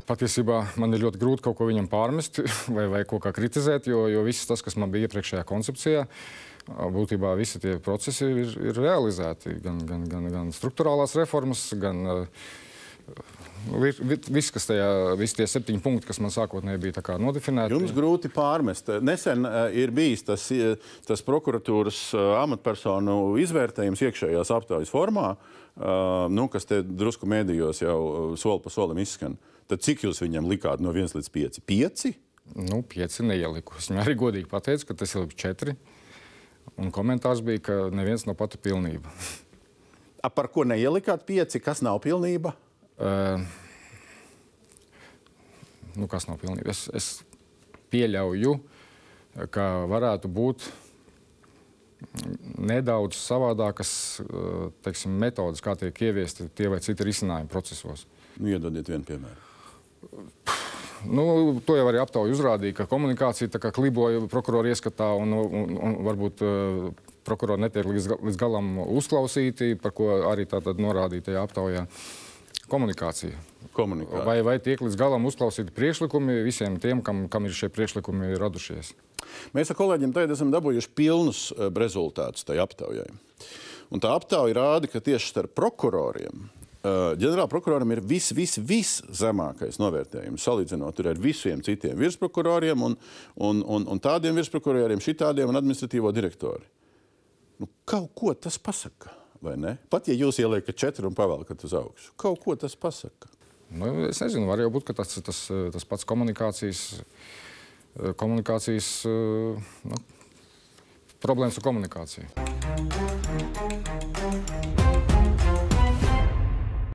Patiesībā man ir ļoti grūti kaut ko viņam pārmest vai kaut kā kritizēt, jo viss tas, kas man bija iepriekšējā koncepcijā, būtībā visi tie procesi ir realizēti. Gan strukturālās reformas, gan visi tie 7 punkti, kas man sākotnēji bija tā kā nodefinēti. Jums grūti pārmest. Nesen ir bijis tas prokuratūras amatpersonu izvērtējums iekšējās aptaujas formā, kas te drusku mēdījos jau soli pa solim izskan. Tad cik jūs viņam likāt no 1 līdz 5? 5? 5 neieliku. Es viņam arī godīgi pateicu, ka tas ir 4. Un komentārs bija, ka neviens nav pati pilnība. Par ko neielikāt 5? Kas nav pilnība? Kas nav pilnība? Es pieļauju, ka varētu būt nedaudz savādākas, teiksim, metodas, kā tiek ieviesti tie vai citi risinājumi procesos. Iedodiet vienu piemēru. To jau arī aptauja uzrādīja, ka komunikācija tā kā kliboja prokuroru ieskatā un varbūt prokurori netiek līdz galam uzklausīti, par ko arī tātad norādīja tajā aptaujā. Komunikācija. Vai tiek līdz galam uzklausīti priekšlikumi visiem tiem, kam ir šie priekšlikumi radušies? Mēs ar kolēģiem tagad esam dabūjuši pilnus rezultātus tai aptaujai. Un tā aptauja rāda, ka tieši starp prokuroriem ģenerālprokuroram ir viszemākais novērtējums, salīdzinot tur ar visiem citiem virsprokuroriem un tādiem virsprokuroriem, šitādiem un administratīvo direktori. Kaut ko tas pasaka, vai ne? Pat ja jūs ieliekat 4 un pavelkat uz augšu. Kaut ko tas pasaka. Es nezinu, var jau būt, ka tas pats komunikācijas problēmas ar komunikāciju.